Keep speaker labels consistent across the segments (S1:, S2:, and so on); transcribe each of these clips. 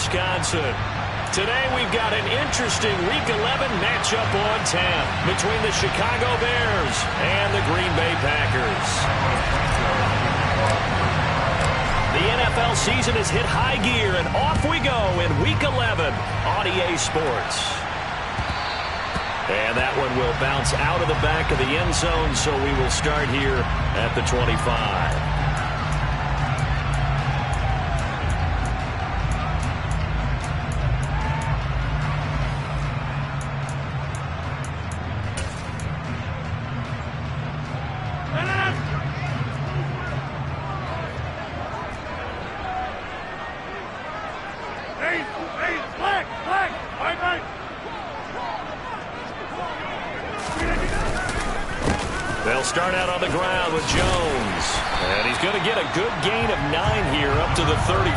S1: Wisconsin. Today we've got an interesting Week 11 matchup on tap between the Chicago Bears and the Green Bay Packers. The NFL season has hit high gear, and off we go in Week 11 on EA Sports. And that one will bounce out of the back of the end zone, so we will start here at the 25. They'll start out on the ground with Jones. And he's going to get a good gain of 9 here up to the 34.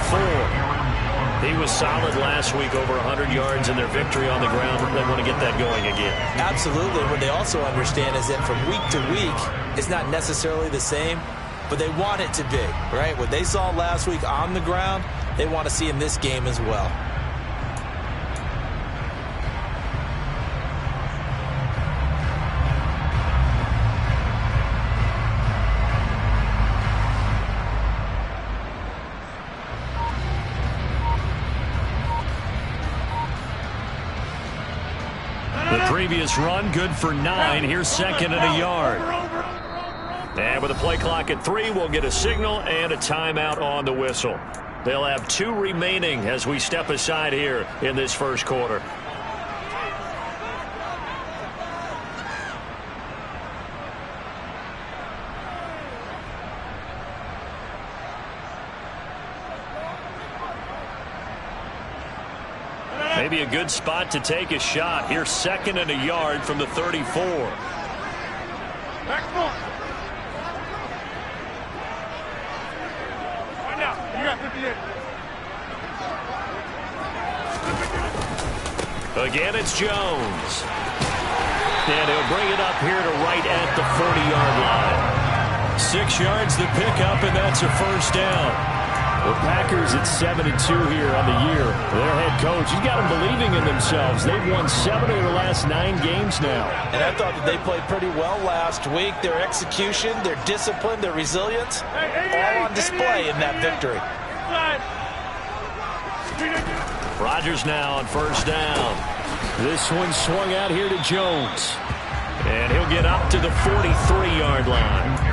S1: He was solid last week, over 100 yards in their victory on the ground. They want to get that going again.
S2: Absolutely. What they also understand is that from week to week, it's not necessarily the same, but they want it to be, right? What they saw last week on the ground, they want to see in this game as well.
S1: The previous run, good for 9. Here's second and a yard. And with the play clock at 3, we'll get a signal and a timeout on the whistle. They'll have 2 remaining as we step aside here in this first quarter. Maybe a good spot to take a shot. Here's second and a yard from the 34.
S3: Back foot. Right now. You got 58.
S1: Again, it's Jones. And he'll bring it up here to right at the 40-yard line. 6 yards to pick up, and that's a first down. The Packers at 7-2 here on the year. Their head coach, he's got them believing in themselves. They've won 7 of their last 9 games now.
S2: And I thought that they played pretty well last week. Their execution, their discipline, their resilience, all on display in that victory.
S1: Rodgers now on first down. This one swung out here to Jones. And he'll get up to the 43-yard line.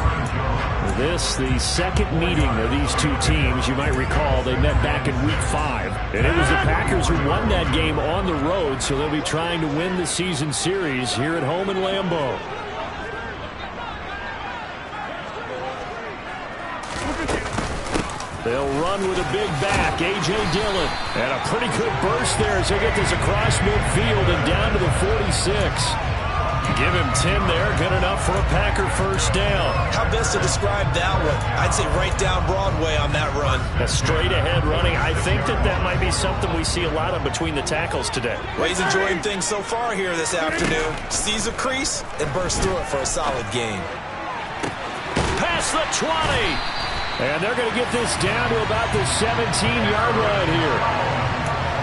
S1: This, the second meeting of these two teams. You might recall they met back in Week 5. And it was the Packers who won that game on the road, so they'll be trying to win the season series here at home in Lambeau. They'll run with a big back, A.J. Dillon. And a pretty good burst there as they get this across midfield and down to the 46. Give him 10 there, good enough for a Packer first down.
S2: How best to describe that one? I'd say right down Broadway on that run.
S1: A straight-ahead running. I think that might be something we see a lot of between the tackles today.
S2: Well, he's enjoying things so far here this afternoon. Sees a crease and bursts through it for a solid gain.
S1: Past the 20. And they're going to get this down to about the 17-yard line here.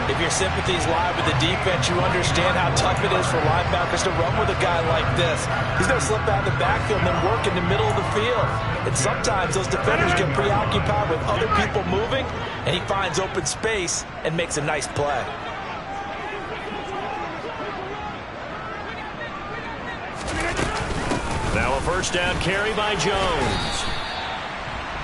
S2: If your sympathies lie with the defense, you understand how tough it is for linebackers to run with a guy like this. He's going to slip out of the backfield and then work in the middle of the field. And sometimes those defenders get preoccupied with other people moving, and he finds open space and makes a nice play.
S1: Now a first down carry by Jones.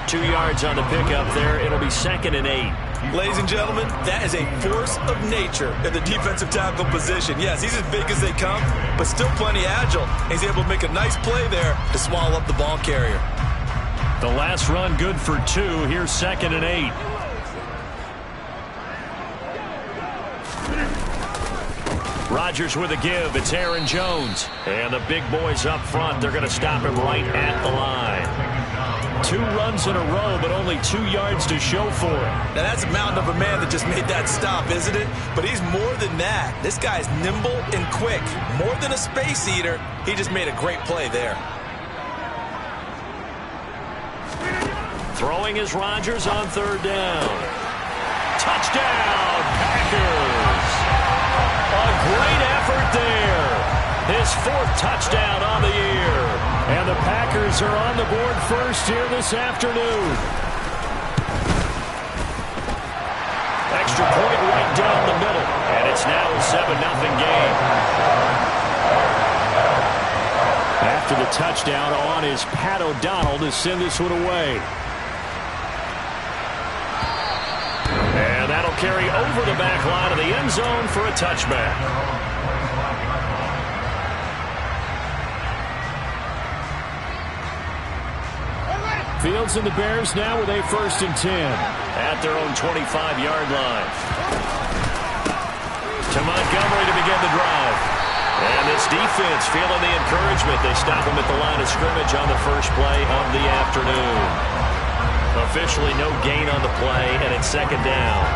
S1: 2 yards on the pickup there. It'll be second and 8.
S2: Ladies and gentlemen, that is a force of nature in the defensive tackle position. Yes, he's as big as they come, but still plenty agile. He's able to make a nice play there to swallow up the ball carrier.
S1: The last run good for 2. Here's second and 8. Rodgers with a give. It's Aaron Jones. And the big boys up front, they're going to stop him right at the line. 2 runs in a row, but only 2 yards to show for it.
S2: Now, that's a mountain of a man that just made that stop, isn't it? But he's more than that. This guy's nimble and quick. More than a space eater, he just made a great play there.
S1: Throwing is Rodgers on third down. Touchdown, his 4th touchdown on the year. And the Packers are on the board first here this afternoon. Extra point right down the middle. And it's now a 7-0 game. After the touchdown on is Pat O'Donnell to send this one away. And that'll carry over the back line of the end zone for a touchback. Fields and the Bears now with a 1st and 10 at their own 25-yard line. To Montgomery to begin the drive. And this defense feeling the encouragement. They stop him at the line of scrimmage on the first play of the afternoon. Officially no gain on the play, and it's 2nd down.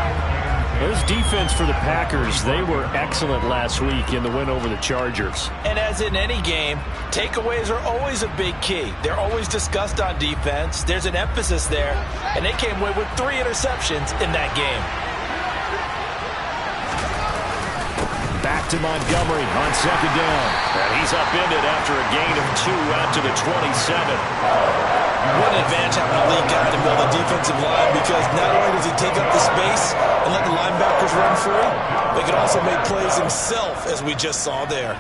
S1: This defense for the Packers, they were excellent last week in the win over the Chargers.
S2: And as in any game, takeaways are always a big key. They're always discussed on defense. There's an emphasis there, and they came away with 3 interceptions in that game.
S1: Back to Montgomery on 2nd down. And he's upended after a gain of 2 out to the 27.
S2: What an advantage having a lead guy to build a defensive line, because not only does he take up the space and let the linebackers run free, but he can also make plays himself, as we just saw there.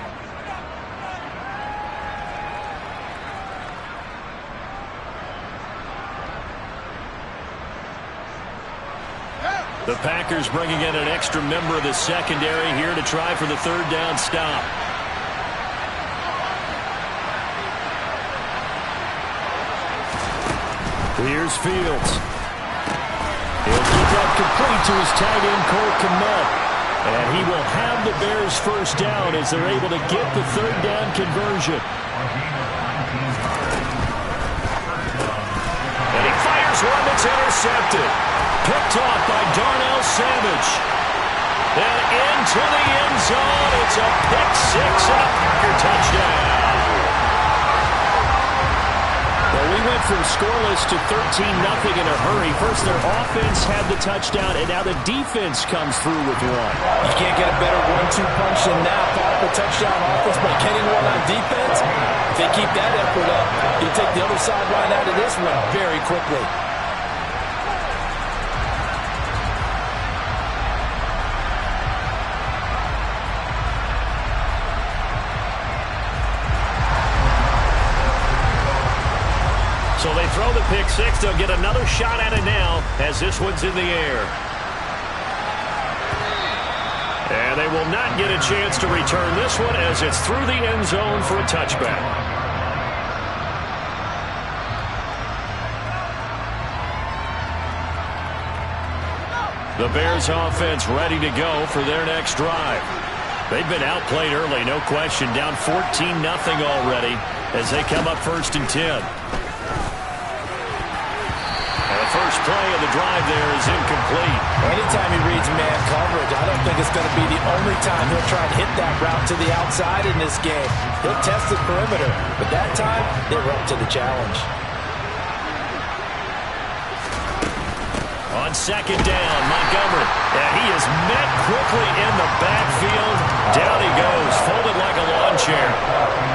S1: The Packers bringing in an extra member of the secondary here to try for the 3rd down stop. Here's Fields. He'll keep that complete to his tight end, Cole Kmet. And he will have the Bears' 1st down as they're able to get the 3rd down conversion. And he fires one that's intercepted. Picked off by Darnell Savage. And into the end zone. It's a pick 6 and a Packer touchdown. Well, we went from scoreless to 13-0 in a hurry. First, their offense had the touchdown, and now the defense comes through with one.
S2: You can't get a better 1-2 punch than that. Follow the touchdown offense by getting one on defense. If they keep that effort up, you'll take the other sideline out of this one very quickly.
S1: So they throw the pick 6. They'll get another shot at it now as this one's in the air. And they will not get a chance to return this one as it's through the end zone for a touchback. The Bears offense ready to go for their next drive. They've been outplayed early, no question. Down 14-0 already as they come up 1st and 10. First play of the drive there is incomplete.
S2: Anytime he reads man coverage, I don't think it's going to be the only time he'll try and hit that route to the outside in this game. He'll test the perimeter, but that time they were up to the challenge.
S1: On 2nd down, Montgomery. And he is met quickly in the backfield. Down he goes, folded like a lawn chair.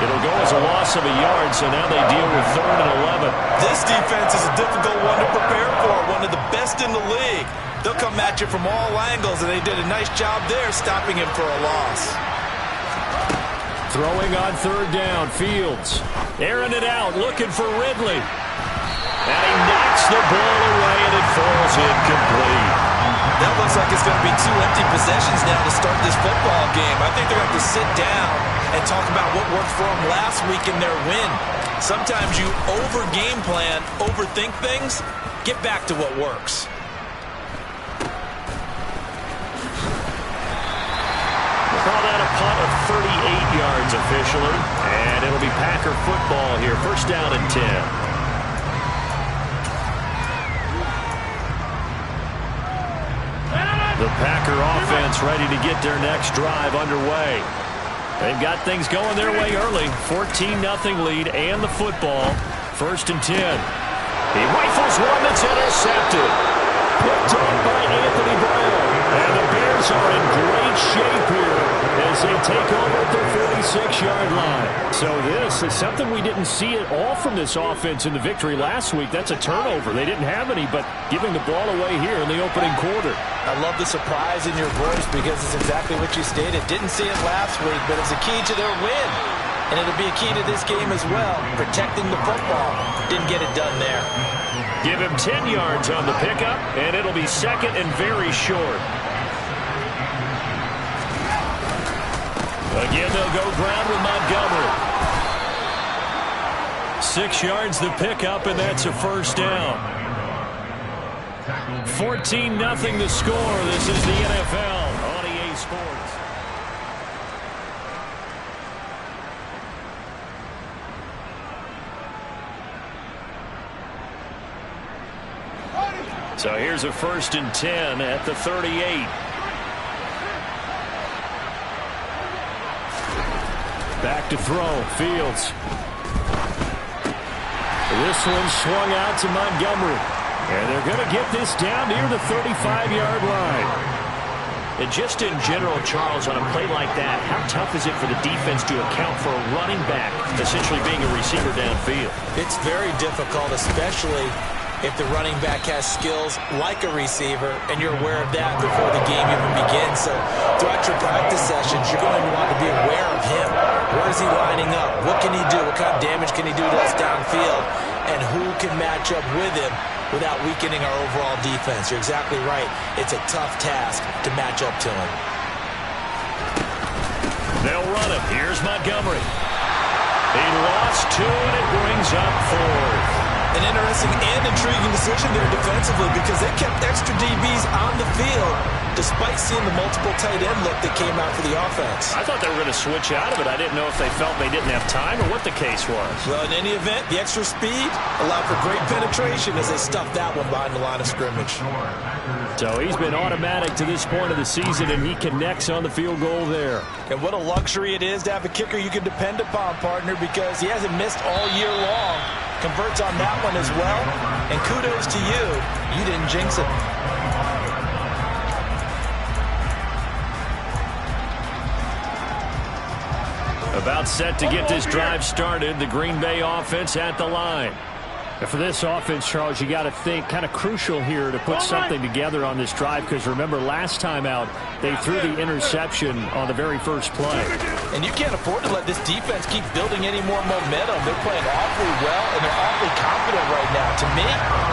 S1: It'll go as a loss of a yard, so now they deal with 3rd and 11.
S2: This defense is a difficult one to prepare for, one of the best in the league. They'll come at you from all angles, and they did a nice job there stopping him for a loss.
S1: Throwing on 3rd down, Fields. Airing it out, looking for Ridley. And he knocks the ball away, and it falls incomplete.
S2: That looks like it's going to be 2 empty possessions now to start this football game. I think they're going to have to sit down and talk about what worked for them last week in their win. Sometimes you over-game plan, overthink things. Get back to what works.
S1: We'll call that a punt of 38 yards officially. And it'll be Packer football here. 1st down and 10. The Packer offense ready to get their next drive underway. They've got things going their way early. 14-0 lead and the football. 1st and 10. He rifles one that's intercepted. Picked up by Anthony Brown. And the Bears are in great shape here as they will take over at the 46-yard line. So this is something we didn't see at all from this offense in the victory last week. That's a turnover. They didn't have any, but giving the ball away here in the opening quarter.
S2: I love the surprise in your voice because it's exactly what you stated. Didn't see it last week, but it's a key to their win. And it'll be a key to this game as well, protecting the football. Didn't get it done there.
S1: Give him 10 yards on the pickup, and it'll be second and very short. Again, they'll go ground with Montgomery. 6 yards the pickup, and that's a first down. 14-0 the score. This is the NFL on EA Sports. So here's a 1st and 10 at the 38. Back to throw. Fields. This one swung out to Montgomery. And they're going to get this down near the 35-yard line. And just in general, Charles, on a play like that, how tough is it for the defense to account for a running back essentially being a receiver downfield?
S2: It's very difficult, especially if the running back has skills like a receiver, and you're aware of that before the game even begins. So throughout your practice sessions, you're going to want to be aware of him. Where is he lining up? What can he do? What kind of damage can he do to us downfield? And who can match up with him without weakening our overall defense? You're exactly right. It's a tough task to match up to him.
S1: They'll run it. Here's Montgomery. He lost 2, and it brings up 4.
S2: An interesting and intriguing decision there defensively because they kept extra DBs on the field despite seeing the multiple tight end look that came out for the offense.
S1: I thought they were going to switch out of it. I didn't know if they felt they didn't have time or what the case was.
S2: Well, in any event, the extra speed allowed for great penetration as they stuffed that one behind the line of scrimmage.
S1: So he's been automatic to this point of the season, and he connects on the field goal there.
S2: And what a luxury it is to have a kicker you can depend upon, partner, because he hasn't missed all year long. Converts on that one as well. And kudos to you. You didn't jinx it.
S1: About set to get this drive started. The Green Bay offense at the line. And for this offense, Charles, you got to think kind of crucial here to put something together on this drive because remember last time out they threw the interception on the very first play.
S2: And you can't afford to let this defense keep building any more momentum. They're playing awfully well and they're awfully confident right now. To me,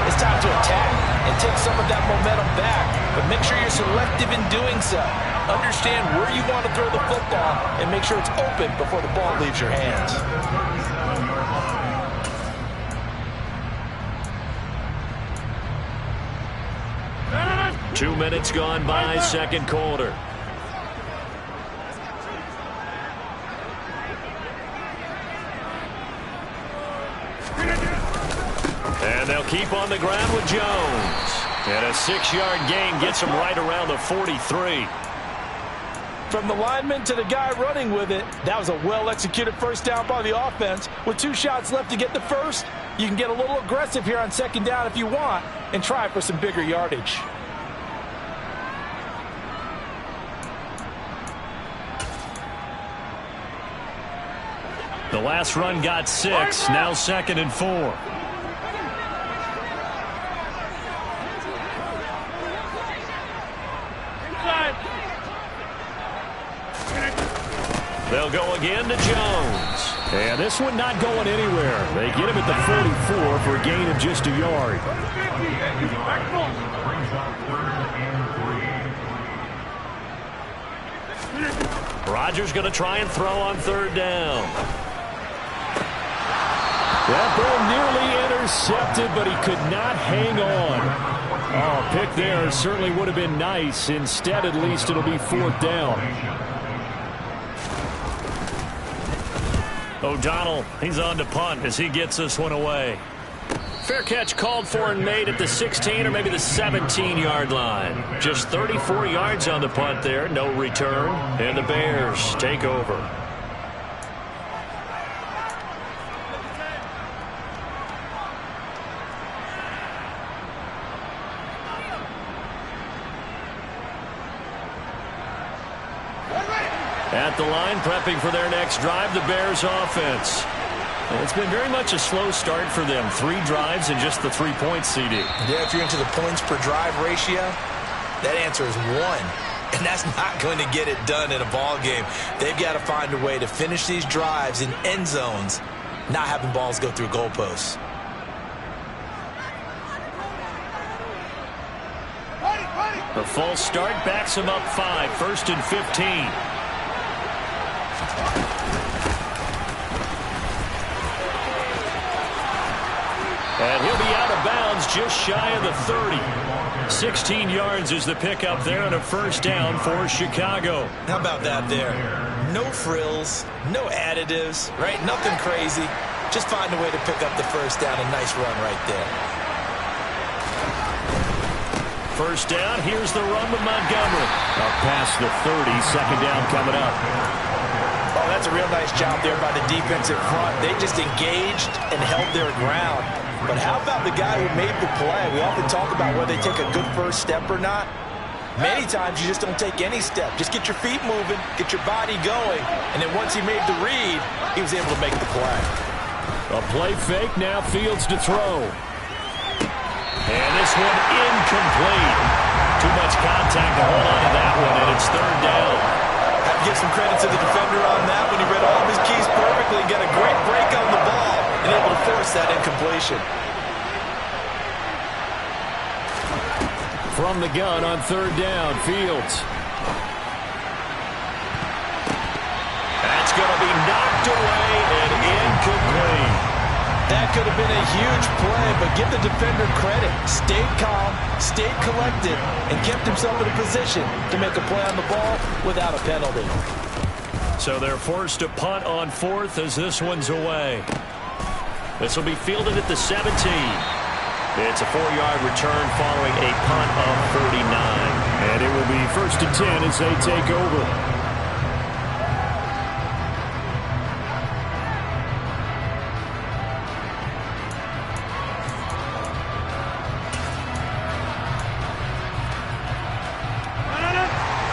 S2: it's time to attack and take some of that momentum back. But make sure you're selective in doing so. Understand where you want to throw the football and make sure it's open before the ball leaves your hands.
S1: 2 minutes gone by, second quarter. And they'll keep on the ground with Jones. And a 6-yard gain gets him right around the 43.
S2: From the lineman to the guy running with it, that was a well-executed first down by the offense. With 2 shots left to get the first, you can get a little aggressive here on second down if you want and try for some bigger yardage.
S1: The last run got 6, now 2nd and 4. They'll go again to Jones. And this one not going anywhere. They get him at the 44 for a gain of just a yard. Rodgers going to try and throw on 3rd down. That ball nearly intercepted, but he could not hang on. Oh, pick there certainly would have been nice. Instead, at least, it'll be 4th down. O'Donnell, he's on to punt as he gets this one away. Fair catch called for and made at the 16 or maybe the 17-yard line. Just 34 yards on the punt there, no return, and the Bears take over. At the line, prepping for their next drive, the Bears offense. And it's been very much a slow start for them. 3 drives and just the 3 points, CD.
S2: Yeah, if you're into the points per drive ratio, that answer is 1. And that's not going to get it done in a ball game. They've got to find a way to finish these drives in end zones, not having balls go through goalposts.
S1: The false start backs him up 5, 1st and 15. And he'll be out of bounds just shy of the 30. 16 yards is the pickup there and a first down for Chicago.
S2: How about that there? No frills, no additives, right? Nothing crazy. Just find a way to pick up the first down. A nice run right there.
S1: First down, here's the run to Montgomery. Up past the 30, second down coming up.
S2: Oh, that's a real nice job there by the defensive front. They just engaged and held their ground. But how about the guy who made the play? We often talk about whether they take a good first step or not. Many times you just don't take any step. Just get your feet moving, get your body going, and then once he made the read, he was able to make the play.
S1: A play fake, now Fields to throw. And this one incomplete. Too much contact to hold on to that one, and it's third down.
S2: Have to give some credit to the defender on that when he read all of his keys perfectly and got a great break on the ball and able to force that incompletion.
S1: From the gun on third down, Fields. That's going to be knocked away and incomplete.
S2: That could have been a huge play, but give the defender credit. Stayed calm, stayed collected, and kept himself in a position to make a play on the ball without a penalty.
S1: So they're forced to punt on 4th as this one's away. This will be fielded at the 17. It's a 4-yard return following a punt of 39. And it will be 1st and 10 as they take over.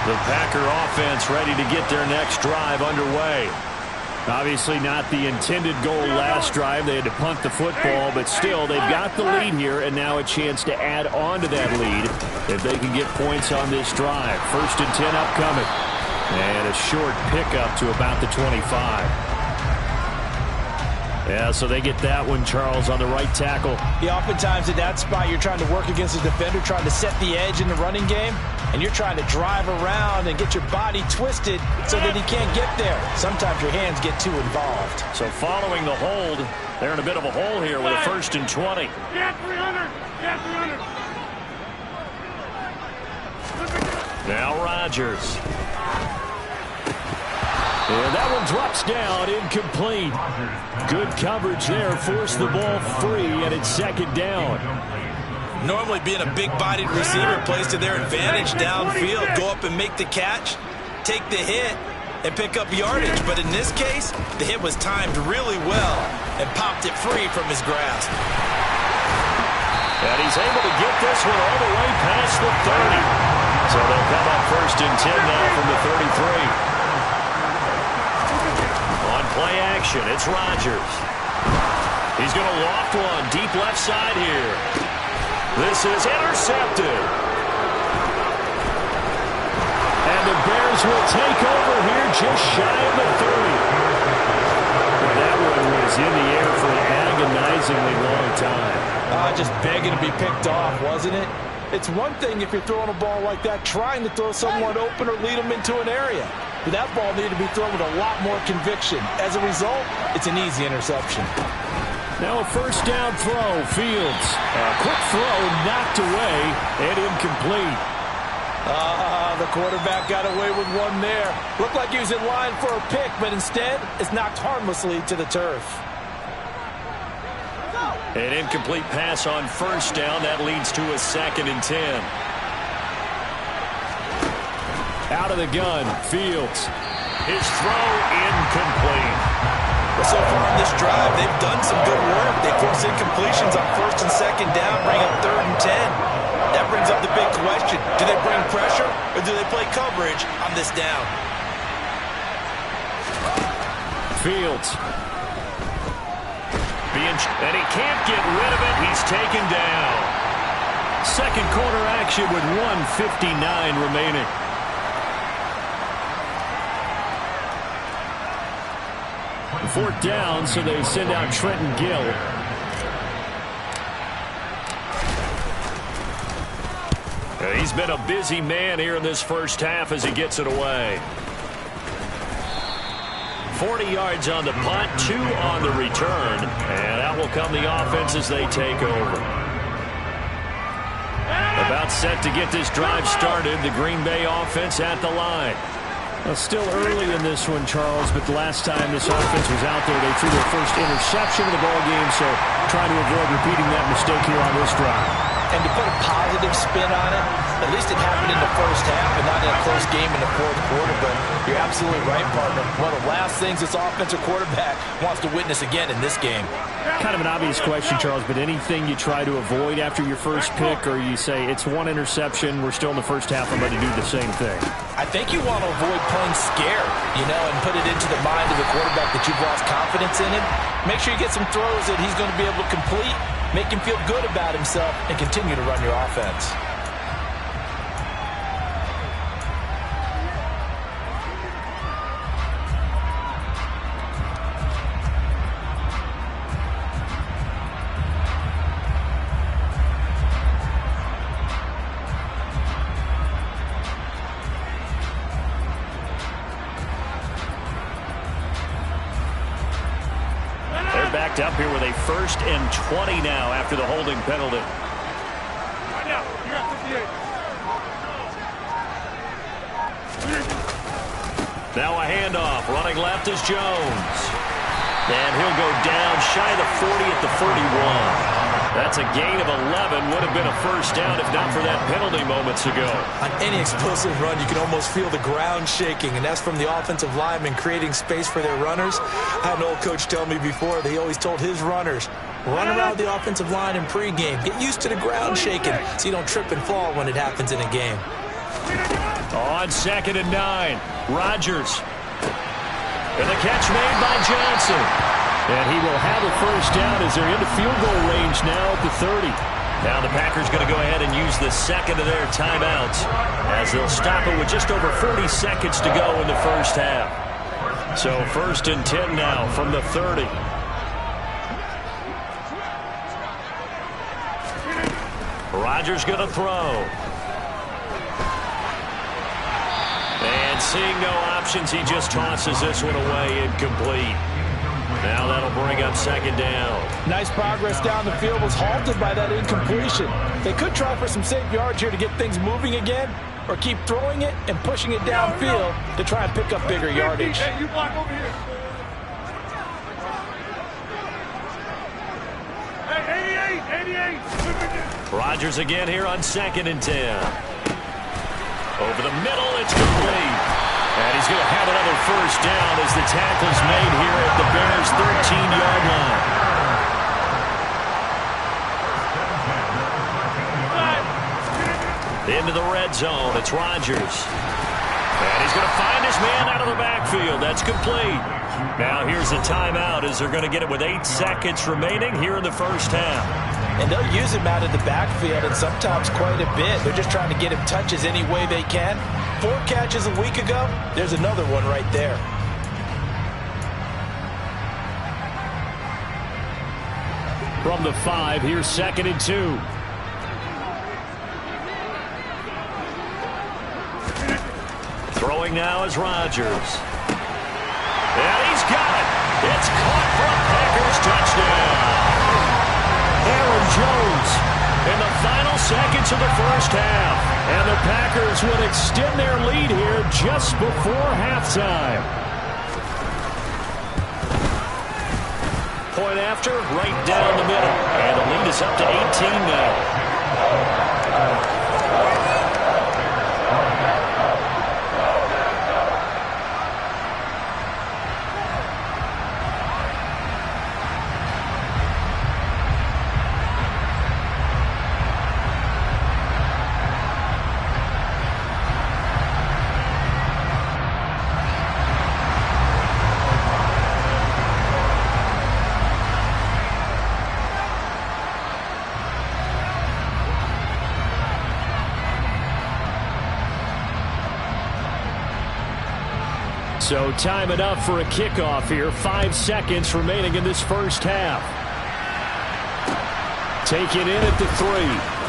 S1: The Packer offense ready to get their next drive underway. Obviously not the intended goal last drive. They had to punt the football, but still they've got the lead here and now a chance to add on to that lead if they can get points on this drive. 1st and 10 upcoming. And a short pickup to about the 25. Yeah, so they get that one, Charles, on the right tackle.
S2: Yeah, oftentimes in that spot you're trying to work against a defender, trying to set the edge in the running game, and you're trying to drive around and get your body twisted so that he can't get there. Sometimes your hands get too involved.
S1: So following the hold, they're in a bit of a hole here with a 1st and 20.
S3: Get 300! Get 300!
S1: Now Rodgers. And that one drops down, incomplete. Good coverage there, forced the ball free, and it's second down.
S2: Normally being a big-bodied receiver plays to their advantage downfield. Go up and make the catch, take the hit, and pick up yardage. But in this case, the hit was timed really well and popped it free from his grasp.
S1: And he's able to get this one all the way past the 30. So they'll come up 1st and 10 now from the 33. On play action, it's Rodgers. He's going to loft one deep left side here. This is intercepted. And the Bears will take over here just shy of the 30. That one was in the air for an agonizingly long time.
S2: Just begging to be picked off, wasn't it? It's one thing if you're throwing a ball like that, trying to throw someone open or lead them into an area. But that ball needed to be thrown with a lot more conviction. As a result, it's an easy interception.
S1: Now a first down throw, Fields. A quick throw knocked away and incomplete.
S2: The quarterback got away with one there. Looked like he was in line for a pick, but instead it's knocked harmlessly to the turf.
S1: An incomplete pass on first down. That leads to a 2nd and 10. Out of the gun, Fields. His throw incomplete.
S2: Well, so far in this drive, they've done some good work. They force incompletions on 1st and 2nd down, bring up 3rd and 10. That brings up the big question. Do they bring pressure or do they play coverage on this down?
S1: Fields. And he can't get rid of it. He's taken down. Second quarter action with 1:59 remaining. Fourth down, so they send out Trenton Gill. He's been a busy man here in this first half as he gets it away. 40 yards on the punt, 2 on the return, and out will come the offense as they take over. About set to get this drive started, the Green Bay offense at the line. Well, still early in this one, Charles, but the last time this offense was out there, they threw their first interception of the ball game, so trying to avoid repeating that mistake here on this drive.
S2: And to put a positive spin on it, at least it happened in the first half and not in a close game in the fourth quarter. But you're absolutely right, partner. One of the last things this offensive quarterback wants to witness again in this game.
S1: Kind of an obvious question, Charles, but anything you try to avoid after your first pick, or you say it's one interception, we're still in the first half, I'm going to do the same thing?
S2: I think you want to avoid playing scared, and put it into the mind of the quarterback that you've lost confidence in him. Make sure you get some throws that he's going to be able to complete, make him feel good about himself, and continue to run your offense.
S1: Backed up here with a 1st and 20 now after the holding penalty. Now a handoff. Running left is Jones. And he'll go down shy of the 40 at the 41. That's a gain of 11. Would have been a first down if not for that penalty moments ago.
S2: On any explosive run, you can almost feel the ground shaking, and that's from the offensive linemen creating space for their runners. I had an old coach tell me before, they always told his runners, run around the offensive line in pregame. Get used to the ground shaking so you don't trip and fall when it happens in a game.
S1: On 2nd and 9, Rodgers. And the catch made by Johnson. And he will have a first down as they're into field goal range now at the 30. Now the Packers going to go ahead and use the second of their timeouts as they'll stop it with just over 40 seconds to go in the first half. So 1st and 10 now from the 30. Rodgers going to throw. And seeing no options, he just tosses this one away, incomplete. Now that'll bring up 2nd down.
S2: Nice progress down the field, was halted by that incompletion. They could try for some safe yards here to get things moving again, or keep throwing it and pushing it downfield to try and pick up bigger yardage.
S3: Hey, you block over here. Hey, 88.
S1: Rodgers again here on 2nd and 10. Over the middle, it's complete. And he's going to have another first down as the tackle's made here at the Bears' 13-yard line. Into the red zone, it's Rodgers. And he's going to find his man out of the backfield. That's complete. Now here's a timeout as they're going to get it with 8 seconds remaining here in the first half.
S2: And they'll use him out of the backfield, and sometimes quite a bit. They're just trying to get him touches any way they can. 4 catches a week ago, there's another one right there.
S1: From the 5, here's 2nd and 2. Throwing now is Rodgers. And he's got it. It's caught for a Packers touchdown. Aaron Jones in the final seconds of the first half. And the Packers would extend their lead here just before halftime. Point after, right down the middle. And the lead is up to 18 now. So time enough for a kickoff here. 5 seconds remaining in this first half. Take it in at the 3.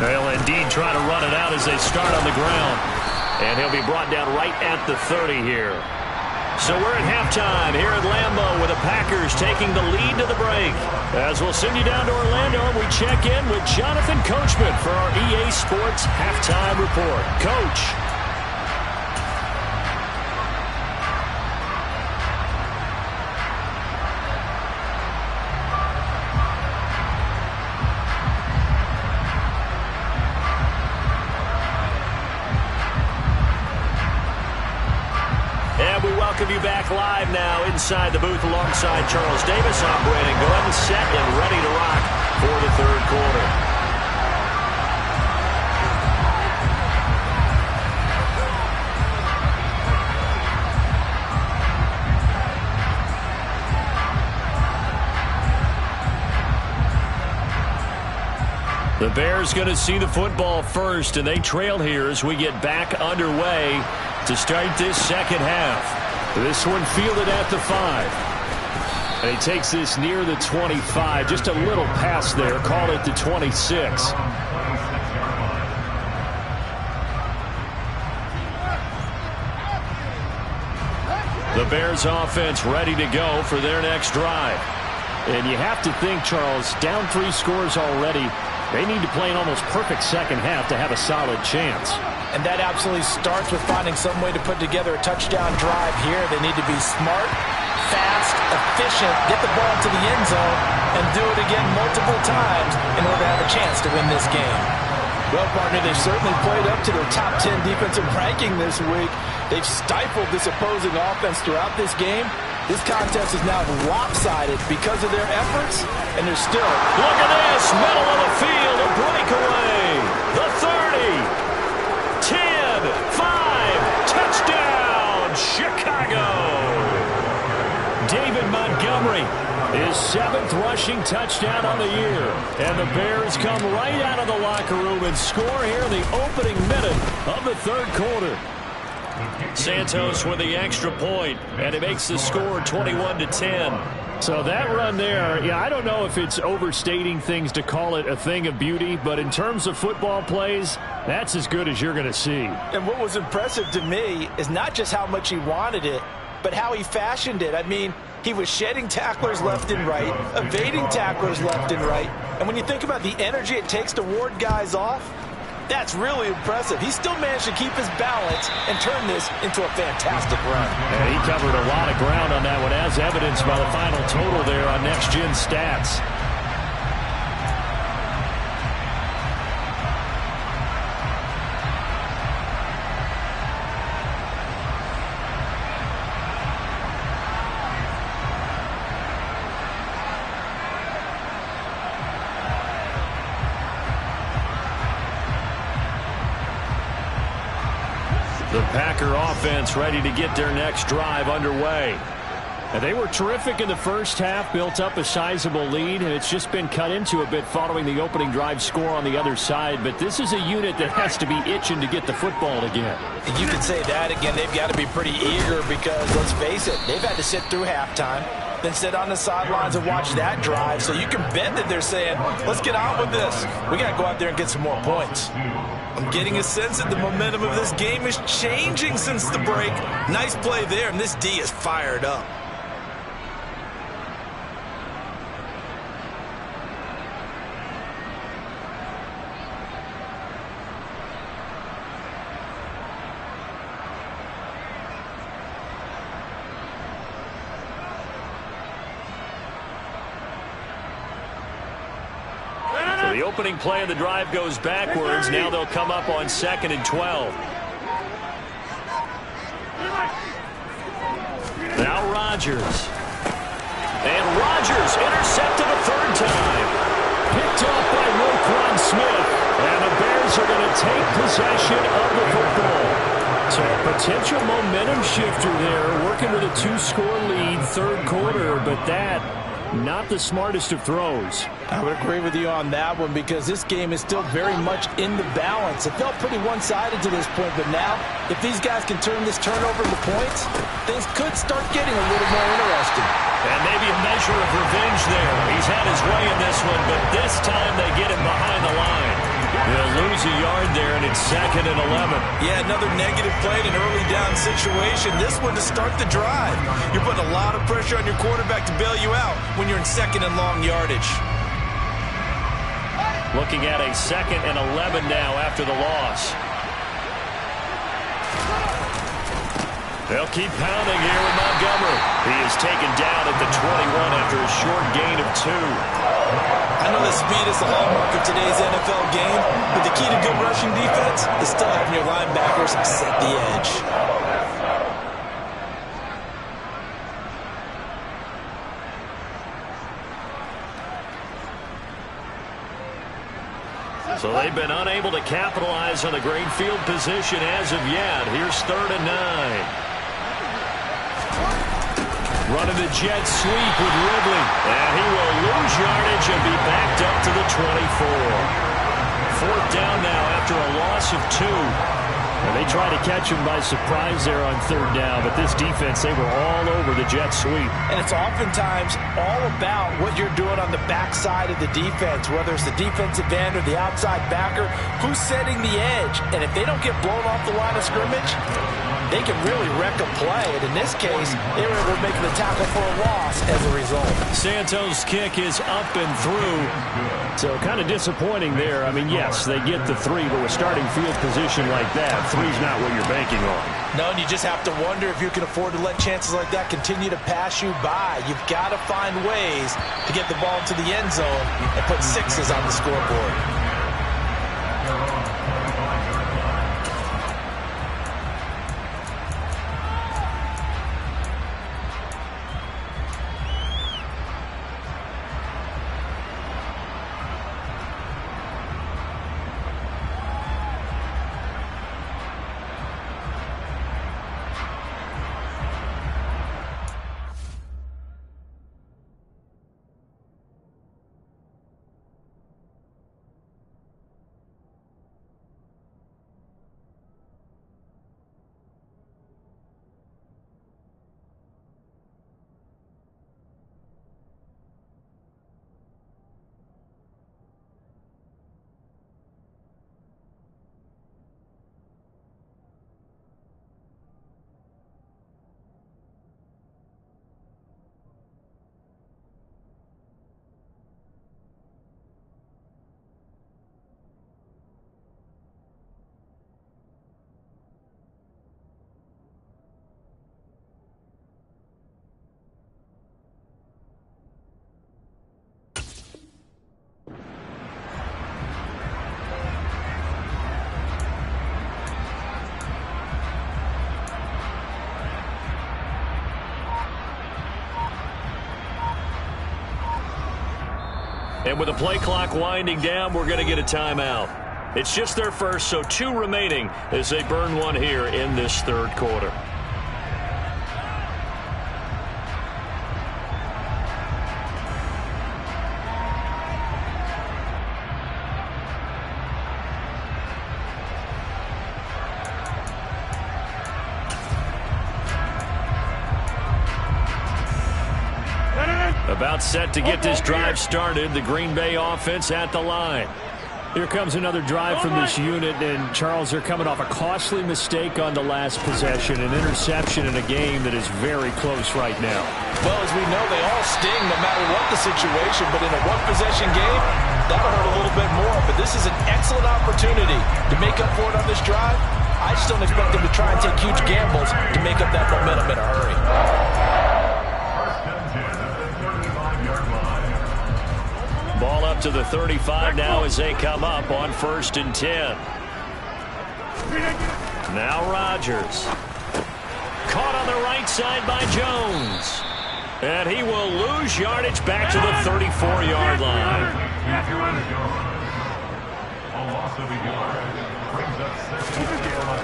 S3: They'll
S1: indeed try to run it out as they start on the ground. And he'll be brought down right at the 30 here. So we're at halftime here at Lambeau with the Packers taking the lead to the break. As we'll send you down to Orlando, we check in with Jonathan Coachman for our EA Sports Halftime Report. Coach. You back live now inside the booth alongside Charles Davis. I'm Brandon Gordon, set and ready to rock for the third quarter. The Bears going to see the football first, and they trail here as we get back underway to start this second half. This one fielded at the 5. And he takes this near the 25. Just a little pass there. Call it the 26. The Bears offense ready to go for their next drive. And you have to think, Charles, down 3 scores already. They need to play an almost perfect second half to have a solid chance.
S2: And that absolutely starts with finding some way to put together a touchdown drive here. They need to be smart, fast, efficient, get the ball to the end zone, and do it again multiple times in order to have a chance to win this game. Well, partner, they've certainly played up to their top 10 defensive ranking this week. They've stifled this opposing offense throughout this game. This contest is now lopsided because of their efforts, and they're still...
S1: Look at this! Middle of the field, a breakaway! The 30! 10, 5, touchdown, Chicago! David Montgomery, his 7th rushing touchdown on the year. And the Bears come right out of the locker room and score here in the opening minute of the third quarter. Santos with the extra point, and it makes the score 21-10. So that run there, yeah, I don't know if it's overstating things to call it a thing of beauty, but in terms of football plays, that's as good as you're going to see.
S2: And what was impressive to me is not just how much he wanted it, but how he fashioned it. I mean, he was shedding tacklers left and right, evading tacklers left and right. And when you think about the energy it takes to ward guys off, that's really impressive. He still managed to keep his balance and turn this into a fantastic run.
S1: And he covered a lot of ground on that one, as evidenced by the final total there on Next Gen Stats. The Packer offense ready to get their next drive underway. And they were terrific in the first half, built up a sizable lead, and it's just been cut into a bit following the opening drive score on the other side. But this is a unit that has to be itching to get the football again.
S2: And you can say that again. They've got to be pretty eager because, let's face it, they've had to sit through halftime, then sit on the sidelines and watch that drive. So you can bet that they're saying, let's get on with this. We got to go out there and get some more points. I'm getting a sense that the momentum of this game is changing since the break. Nice play there, and this D is fired up.
S1: The opening play of the drive goes backwards. Now they'll come up on 2nd and 12. Now Rodgers. And Rodgers intercepted a third time. Picked off by Roquan Smith. And the Bears are going to take possession of the football. So a potential momentum shifter there, working with a 2-score lead, third quarter, but that not the smartest of throws.
S2: I would agree with you on that one because this game is still very much in the balance. It felt pretty one-sided to this point, but now if these guys can turn this turnover into points, things could start getting a little more interesting.
S1: And maybe a measure of revenge there. He's had his way in this one, but this time they get him behind the line. They'll lose a yard there, and it's 2nd and 11.
S2: Yeah, another negative play in an early down situation. This one to start the drive. You're putting a lot of pressure on your quarterback to bail you out when you're in 2nd and long yardage.
S1: Looking at a 2nd and 11 now after the loss. They'll keep pounding here with Montgomery. He is taken down at the 21 after a short gain of 2.
S2: I know that speed is the hallmark of today's NFL game, but the key to good rushing defense is still having your linebackers set the edge.
S1: So they've been unable to capitalize on the great field position as of yet. Here's 3rd and 9. Running the jet sweep with Ridley. And he will lose yardage and be backed up to the 24. 4th down now after a loss of 2. And they try to catch him by surprise there on 3rd down. But this defense, they were all over the jet sweep.
S2: And it's oftentimes all about what you're doing on the backside of the defense, whether it's the defensive end or the outside backer, who's setting the edge. And if they don't get blown off the line of scrimmage, they can really wreck a play. And in this case, they were able to make the tackle for a loss as a result.
S1: Santos' kick is up and through. So kind of disappointing there. I mean, yes, they get the 3, but with starting field position like that, 3's not what you're banking on.
S2: No, and you just have to wonder if you can afford to let chances like that continue to pass you by. You've got to find ways to get the ball into the end zone and put 6s on the scoreboard.
S1: And with the play clock winding down, we're going to get a timeout. It's just their first, so 2 remaining as they burn one here in this 3rd quarter. About set to get this drive started. The Green Bay offense at the line. Here comes another drive from this unit, and Charles, they're coming off a costly mistake on the last possession, an interception in a game that is very close right now.
S2: Well, as we know, they all sting no matter what the situation, but in a one-possession game, that'll hurt a little bit more. But this is an excellent opportunity to make up for it on this drive. I just don't expect them to try and take huge gambles to make up that momentum in a hurry.
S1: Ball up to the 35 now as they come up on 1st and 10. Now Rodgers. Caught on the right side by Jones. And he will lose yardage back to the 34-yard line.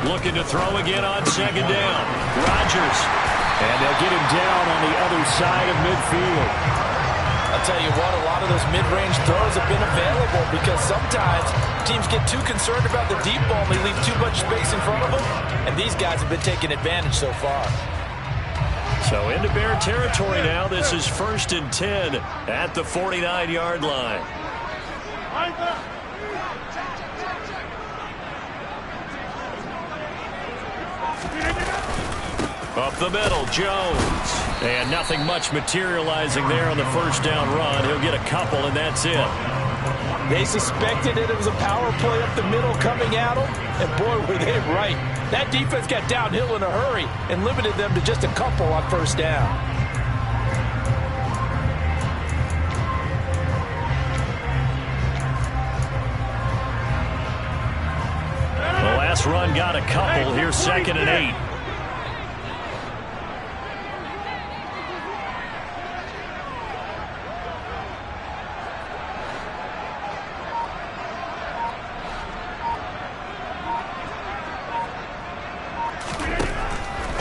S1: Looking to throw again on second down. Rodgers. And they'll get him down on the other side of midfield.
S2: I'll tell you what, a lot of those mid-range throws have been available because sometimes teams get too concerned about the deep ball and they leave too much space in front of them. And these guys have been taking advantage so far.
S1: So into Bear territory now. This is 1st and 10 at the 49-yard line. Up the middle, Jones. And nothing much materializing there on the first down run. He'll get a couple, and that's it.
S2: They suspected that it was a power play up the middle coming at them, and boy, were they right. That defense got downhill in a hurry and limited them to just a couple on first down.
S1: The last run got a couple. Here's 2nd and 8.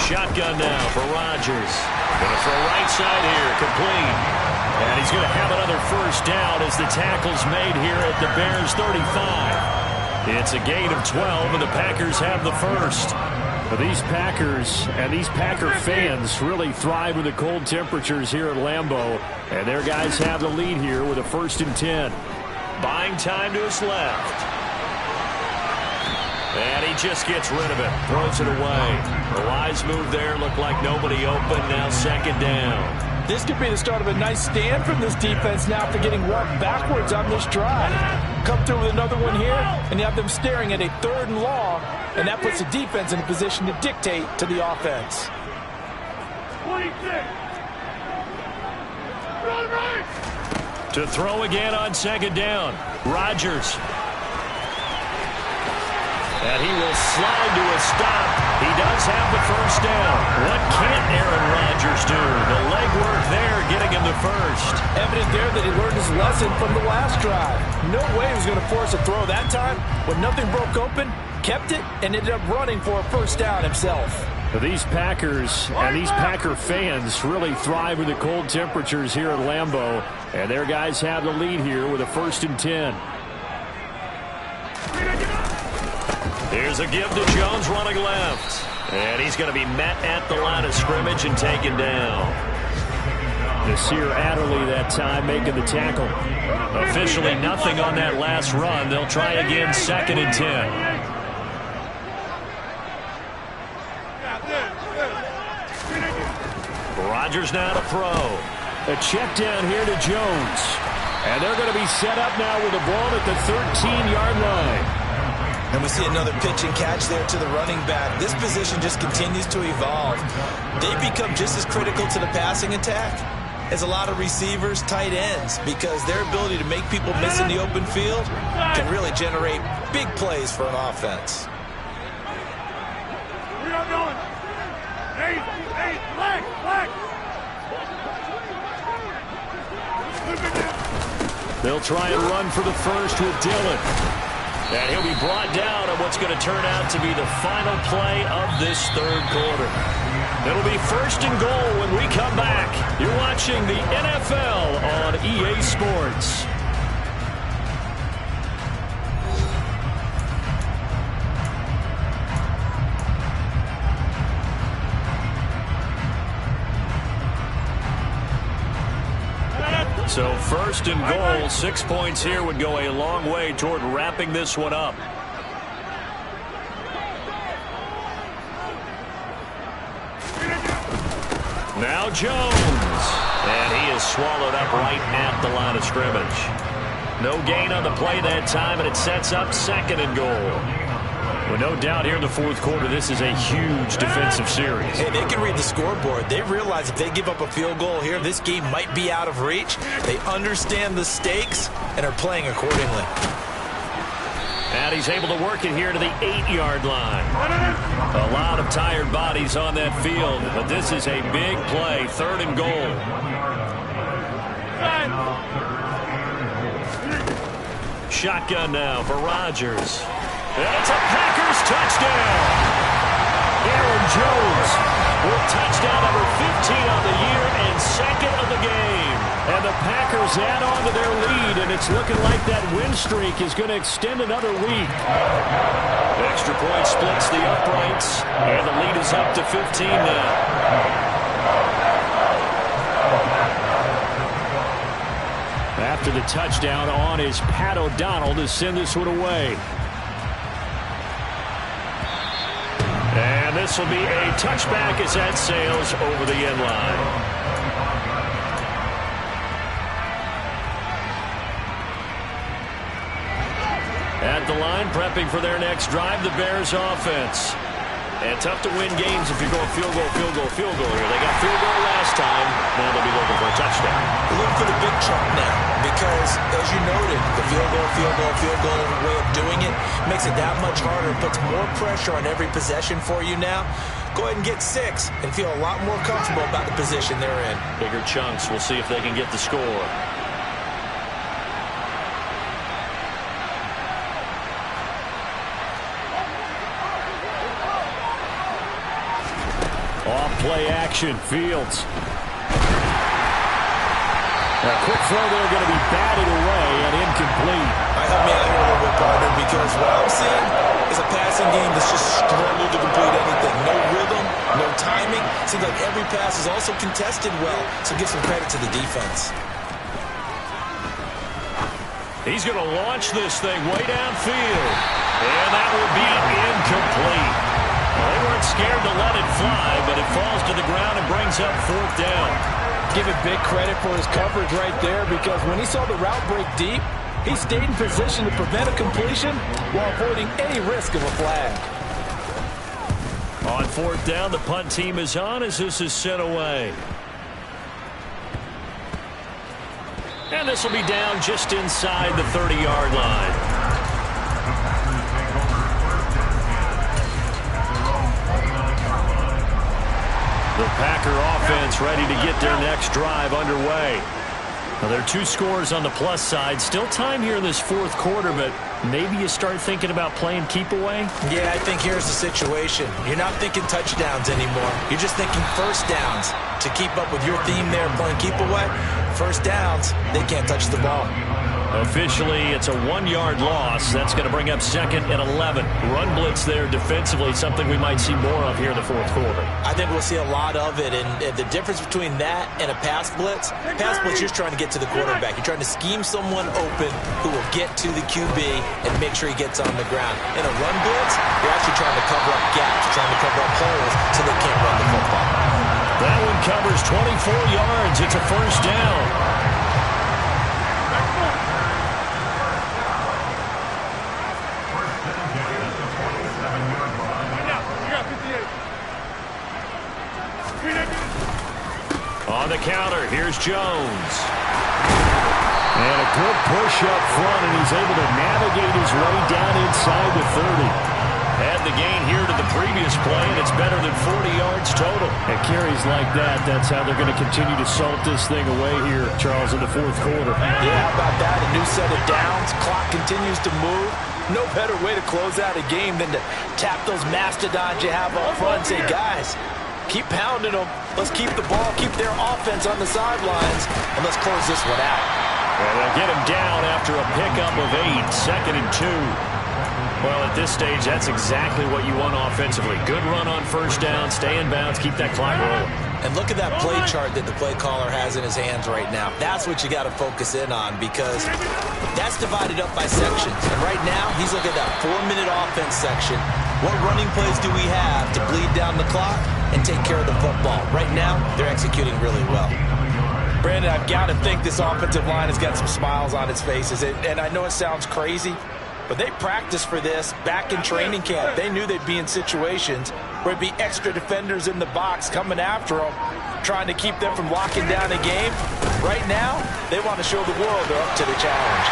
S1: Shotgun now for Rodgers. Going to throw right side here, complete. And he's going to have another first down as the tackle's made here at the Bears 35. It's a gain of 12, and the Packers have the first. But these Packers and these Packer fans really thrive with the cold temperatures here at Lambeau. And their guys have the lead here with a 1st and 10. Buying time to his left. And he just gets rid of it. Throws it away. A wise move there. Looked like nobody open. Now 2nd down.
S2: This could be the start of a nice stand from this defense now for getting walked backwards on this drive. Come through with another one here, and you have them staring at a 3rd and long, and that puts the defense in a position to dictate to the offense.
S3: 26. Run right.
S1: To throw again on 2nd down. Rodgers. And he will slide to a stop. He does have the first down. What can't Aaron Rodgers do? The legwork there getting him the first.
S2: Evident there that he learned his lesson from the last drive. No way he was going to force a throw that time. When nothing broke open, kept it, and ended up running for a first down himself.
S1: But these Packers and these Packer fans really thrive with the cold temperatures here at Lambeau. And their guys have the lead here with a 1st and 10. Here's a give to Jones running left. And he's going to be met at the line of scrimmage and taken down. Nasir Adderley that time making the tackle. Officially nothing on that last run. They'll try again 2nd and 10. Rodgers now to throw. A check down here to Jones. And they're going to be set up now with the ball at the 13-yard line.
S2: And we see another pitch and catch there to the running back. This position just continues to evolve. They become just as critical to the passing attack as a lot of receivers, tight ends, because their ability to make people miss in the open field can really generate big plays for an offense.
S3: We are going. Hey, black.
S1: They'll try and run for the first with Dillon. And he'll be brought down on what's going to turn out to be the final play of this 3rd quarter. It'll be 1st and goal when we come back. You're watching the NFL on EA Sports. So 1st and goal, 6 points here would go a long way toward wrapping this one up. Now Jones. And he is swallowed up right at the line of scrimmage. No gain on the play that time, and it sets up 2nd and goal. Well, no doubt here in the 4th quarter, this is a huge defensive series.
S2: Hey, they can read the scoreboard. They realize if they give up a field goal here, this game might be out of reach. They understand the stakes and are playing accordingly.
S1: And he's able to work it here to the 8-yard line. A lot of tired bodies on that field, but this is a big play, 3rd and goal. Shotgun now for Rodgers. And it's a Packers touchdown. Aaron Jones with touchdown number 15 on the year and 2nd of the game. And the Packers add on to their lead, and it's looking like that win streak is going to extend another week. Extra point splits the uprights, and the lead is up to 15 now. After the touchdown on is Pat O'Donnell to send this one away. And this will be a touchback as that sails over the end line. At the line, prepping for their next drive, the Bears offense. And tough to win games if you're going field goal, field goal, field goal here. They got field goal last time. Now they'll be looking for a touchdown.
S2: They're looking for the big chunk now because, as you noted, the field goal way of doing it makes it that much harder. It puts more pressure on every possession for you now. Go ahead and get 6 and feel a lot more comfortable about the position they're in.
S1: Bigger chunks. We'll see if they can get the score. Off-play action, Fields. A quick throw there going to be batted away and incomplete.
S2: Help me out here a little bit, partner, because what I'm seeing is a passing game that's just struggled to complete anything. No rhythm, no timing. Seems like every pass is also contested well, so give some credit to the defense.
S1: He's going to launch this thing way downfield, and that will be incomplete. Well, they weren't scared to let it fly, but it falls to the ground and brings up 4th down.
S2: Give it big credit for his coverage right there, because when he saw the route break deep, he stayed in position to prevent a completion while avoiding any risk of a flag.
S1: On 4th down, the punt team is on as this is sent away. And this will be down just inside the 30-yard line. The Packer offense ready to get their next drive underway. Now, there are 2 scores on the plus side. Still time here in this 4th quarter, but maybe you start thinking about playing keep away?
S2: Yeah, I think here's the situation. You're not thinking touchdowns anymore. You're just thinking first downs. To keep up with your theme there, playing keep away, first downs, they can't touch the ball.
S1: Officially, it's a 1-yard loss. That's going to bring up 2nd and 11. Run blitz there defensively, something we might see more of here in the 4th quarter.
S2: I think we'll see a lot of it, and the difference between that and a pass blitz, you're just trying to get to the quarterback. You're trying to scheme someone open who will get to the QB and make sure he gets on the ground. In a run blitz, you're actually trying to cover up gaps, trying to cover up holes so they can't run the football.
S1: That one covers 24 yards. It's a 1st down. On the counter, here's Jones. And a good push up front, and he's able to navigate his way down inside the 30. Add the gain here to the previous play, and it's better than 40 yards total. And carries like that, that's how they're going to continue to salt this thing away here, Charles, in the 4th quarter.
S2: Yeah, how about that? A new set of downs. Clock continues to move. No better way to close out a game than to tap those mastodons you have up front and say, guys, keep pounding them. Let's keep the ball, keep their offense on the sidelines, and let's close this one out.
S1: And they'll get him down after a pickup of 8, 2nd and 2. Well, at this stage, that's exactly what you want offensively. Good run on 1st down, stay in bounds, keep that clock rolling.
S2: And look at that play chart that the play caller has in his hands right now. That's what you got to focus in on, because that's divided up by sections. And right now, he's looking at that 4-minute offense section. What running plays do we have to bleed down the clock and take care of the football? Right now, they're executing really well. Brandon, I've got to think this offensive line has got some smiles on its faces. And I know it sounds crazy, but they practiced for this back in training camp. They knew they'd be in situations where it'd be extra defenders in the box coming after them, trying to keep them from locking down a game. Right now, they want to show the world they're up to the challenge.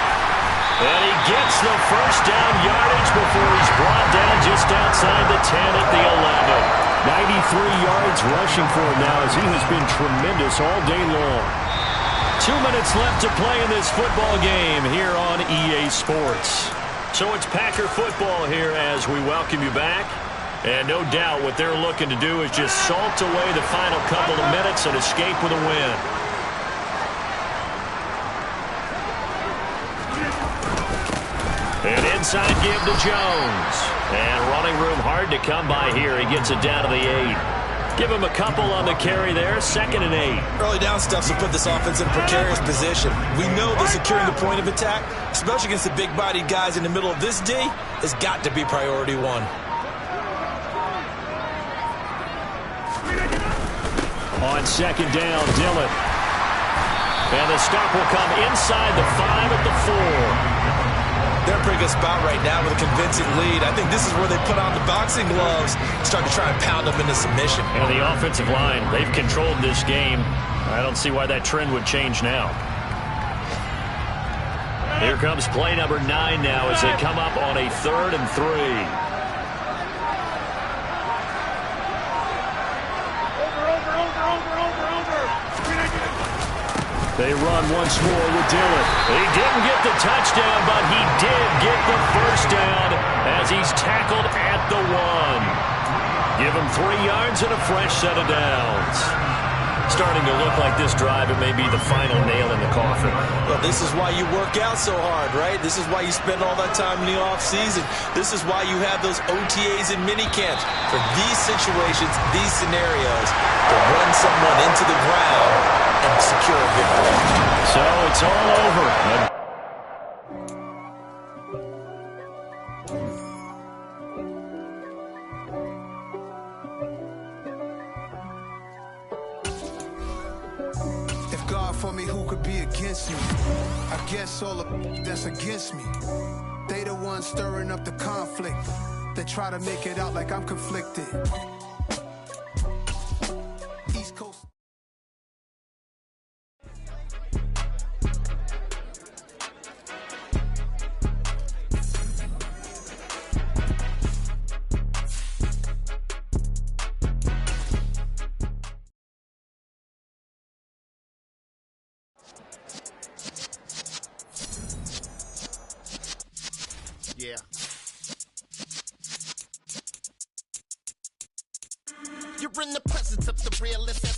S1: And he gets the first down yardage before he's brought down just outside the 10 at the 11. 93 yards rushing for him now as he has been tremendous all day long. 2 minutes left to play in this football game here on EA Sports. So it's Packer football here as we welcome you back. And no doubt what they're looking to do is just salt away the final couple of minutes and escape with a win. An inside give to Jones. And running room hard to come by here. He gets it down to the 8. Give him a couple on the carry there. 2nd and 8.
S2: Early down stuff will put this offense in a precarious position. We know that securing the point of attack, especially against the big-bodied guys in the middle of this D, has got to be priority one.
S1: On 2nd down, Dillon. And the stop will come inside the 5 at the 4.
S2: They're in a pretty good spot right now with a convincing lead. I think this is where they put on the boxing gloves, start to try and pound them into submission.
S1: And the offensive line, they've controlled this game. I don't see why that trend would change now. Here comes play number 9 now as they come up on a 3rd and 3. They run once more with Dillon. He didn't get the touchdown, but he did get the first down as he's tackled at the 1. Give him 3 yards and a fresh set of downs. Starting to look like this drive, it may be the final nail in the coffin.
S2: Well, this is why you work out so hard, right? This is why you spend all that time in the offseason. This is why you have those OTAs and minicamps. For these situations, these scenarios, to run someone into the ground and secure a victory.
S1: So it's all over.
S4: If God for me, who could be against me? I guess all the that's against me. They the ones stirring up the conflict. They try to make it out like I'm conflicted. East Coast.
S5: Yeah. You're in the presence of the realest.